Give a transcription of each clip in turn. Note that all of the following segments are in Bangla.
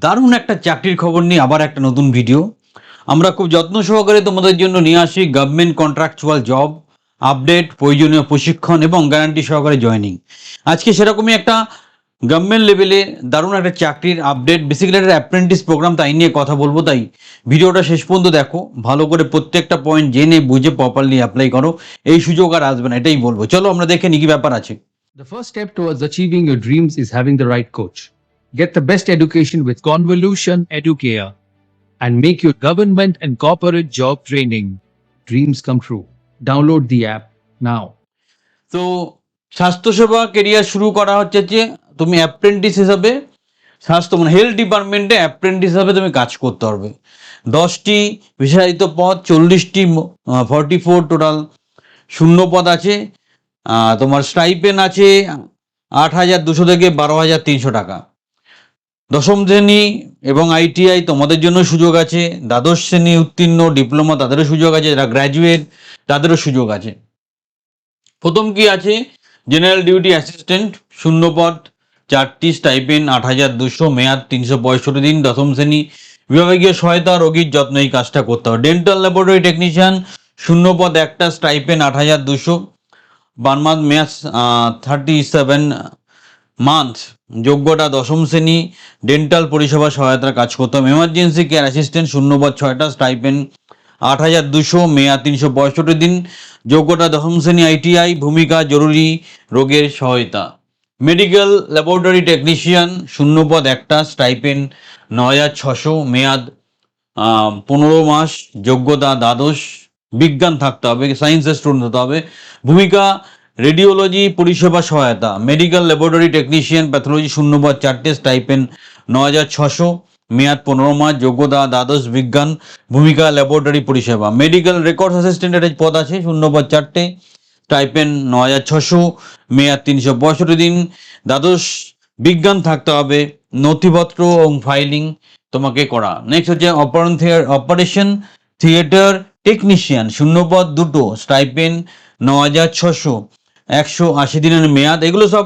দারুণ একটা চাকরির খবর নিয়ে আবার একটা নতুন ভিডিও আমরা খুব যত্ন সহকারে তোমাদের জন্য নিয়ে আসি। গভর্নমেন্ট কন্ট্রাকচুয়াল জব আপডেট, প্রয়োজনীয় প্রশিক্ষণ এবং গ্যারান্টি সহকারে জয়েনিং। আজকে সেরকমই একটা গভর্নমেন্ট লেভেলে দারুণ একটা চাকরির আপডেট, বেসিক্যালি একটা অ্যাপ্রেন্টিস প্রোগ্রাম, তাই নিয়ে কথা বলবো। তাই ভিডিওটা শেষ পর্যন্ত দেখো, ভালো করে প্রত্যেকটা পয়েন্ট জেনে বুঝে প্রপারলি অ্যাপ্লাই করো। এই সুযোগ আর আসবে না, এটাই বলবো। চলো আমরা দেখে নি কি ব্যাপার আছে। The first step towards achieving your dreams is having the right coach. Get the best education with Convolution Educare and make your government and corporate job training dreams come true. Download the app now. তো স্বাস্থ্যসেবা কেরিয়ার শুরু করা হচ্ছে যে তুমি অ্যাপ্রেন্টিস হিসাবে হেলথ ডিপার্টমেন্টে অ্যাপ্রেন্টিস হিসাবে তুমি কাজ করতে পারবে। 10টি বিশেষায়িত পদ, 40টি 44 টোটাল শূন্য পদ আছে। তোমার স্টাইপেন আছে 8,200 থেকে 12,300 টাকা। দশম শ্রেণী এবং আইটিআই তোমাদের জন্য সুযোগ আছে। দ্বাদশ শ্রেণী উত্তীর্ণ ডিপ্লোমা তাদেরও সুযোগ আছে, যারা গ্র্যাজুয়েট তাদেরও সুযোগ আছে। প্রথম কি আছে, জেনারেল ডিউটি অ্যাসিস্ট্যান্ট, শূন্য পদ 4টি, স্টাইপেন 8,200, মেয়াদ 365 দিন। দশম শ্রেণী বিভাগীয় সহায়তা, রোগীর যত্ন, এই কাজটা করতে হবে। ডেন্টাল ল্যাবরেটরি টেকনিশিয়ান, শূন্য পদ 1টা, স্টাইপেন 8,200, বার্মাদ, মেয়াদ 37 মান্থ। যোগ্যতা দশম শ্রেণী, ডেন্টাল পরিষেবা সহায়তার কাজ করতে হবে। এমার্জেন্সি কেয়ার অ্যাসিস্ট্যান্ট, শূন্য পদ 6টা, স্টাইপেন 8,200, মেয়াদ 365 দিন। যোগ্যতা দশম শ্রেণী, আইটিআই, ভূমিকা জরুরি রোগের সহায়তা। মেডিকেল ল্যাবরেটরি টেকনিশিয়ান, শূন্য পদ 1টা, স্টাইপেন 9,600, মেয়াদ 15 মাস। যোগ্যতা দ্বাদশ, বিজ্ঞান থাকতে হবে, সায়েন্সের স্টুডেন্ট হতে হবে। ভূমিকা রেডিওলজি পরিষেবা সহায়তা। মেডিকেল ল্যাবরেটরি টেকনিশিয়ান, প্যাথোলজি, শূন্য পদ 4টে, স্টাইপেন 9,600, মেয়াদ 15 মাস। যোগ্যতা দ্বাদশ, বিজ্ঞান। ভূমিকা ল্যাবরেটরি পরিষেবা। মেডিকেল রেকর্ড অ্যাসিস্ট্যান্টের পদ আছে, শূন্য পদ 4টে, স্টাইপেন 9,600, মেয়াদ 365 দিন। দ্বাদশ, বিজ্ঞান থাকতে হবে, নথিপত্র এবং ফাইলিং তোমাকে করা। নেক্সট হচ্ছে অপারেশন থিয়েটার টেকনিশিয়ান, শূন্য পদ 2টো, স্টাইপেন 9,600, 180 দিনের মেয়াদ। এগুলো সব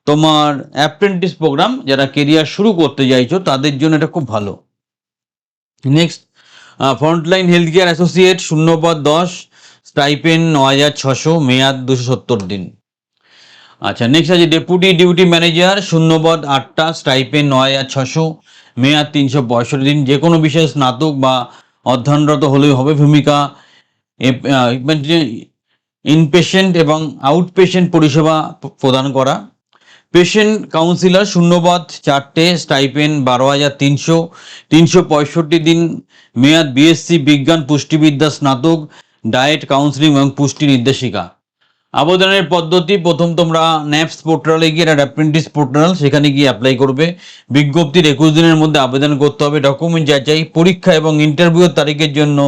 তোমার অ্যাপ্রেন্টিস প্রোগ্রাম, যারা কেরিয়ার শুরু করতে চাইছো তাদের জন্য এটা খুব ভালো। Next frontline health care associate, শূন্য পদ 10, স্টাইপেন 9,600, মেয়াদ 270 দিন। আচ্ছা, নেক্সট আছে ডেপুটি ডিউটি ম্যানেজার, শূন্য পদ 8টা, স্টাইপেন 9,600, মেয়াদ 365 দিন। যে কোনো বিষয়ে স্নাতক বা অধ্যয়নরত হলেও হবে। ভূমিকা ইনপেশেন্ট এবং আউটপেশেন্ট পরিষেবা প্রদান করা। পেশেন্ট কাউন্সিলর, শূন্য পদ 4টে, স্টাইপেন 12,300, 365 দিন। মেয়াদ বিএসসি বিজ্ঞান পুষ্টিবিদ্যা স্নাতক, ডায়েট কাউন্সিলিং এবং পুষ্টি নির্দেশিকা। আবেদনের পদ্ধতি, প্রথম তোমরা ন্যাপস পোর্টালে গিয়ে, একটা অ্যাপ্রেন্টিস পোর্টাল, সেখানে গিয়ে অ্যাপ্লাই করবে। বিজ্ঞপ্তির 21 দিনের মধ্যে আবেদন করতে হবে। ডকুমেন্ট যাচাই, পরীক্ষা এবং ইন্টারভিউর তারিখের জন্য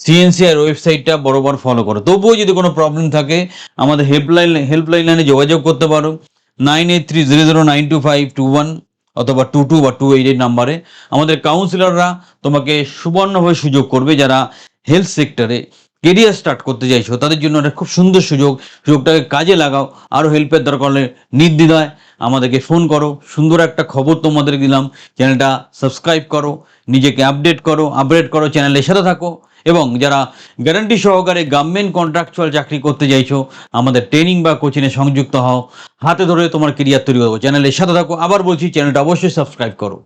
সিএনসিআর ওয়েবসাইটটা বরাবর ফলো করো। তবুও যদি কোনো প্রবলেম থাকে আমাদের হেল্পলাইন লাইনে যোগাযোগ করতে পারো, 9830092521 অথবা 22 বা 28 নাম্বারে। আমাদের কাউন্সিলররা তোমাকে সুবর্ণভাবে সুযোগ করবে। যারা হেলথ সেক্টরে কেরিয়ার স্টার্ট করতে চাইছো তাদের জন্য একটা খুব সুন্দর সুযোগটাকে কাজে লাগাও। আরও হেল্পের দরকার হলে নির্দ্বিধায় আমাদেরকে ফোন করো। সুন্দর একটা খবর তোমাদের দিলাম, চ্যানেলটা সাবস্ক্রাইব করো, নিজেকে আপডেট করো, চ্যানেলের সাথে থাকো। এবং যারা গ্যারান্টি সহকারে গভর্নমেন্ট কন্ট্রাকচুয়াল চাকরি করতে চাইছো, আমাদের ট্রেনিং বা কোচিংয়ে সংযুক্ত হও, হাতে ধরে তোমার কেরিয়ার তৈরি করবো। চ্যানেলের সাথে থাকো। আবার বলছি, চ্যানেলটা অবশ্যই সাবস্ক্রাইব করো।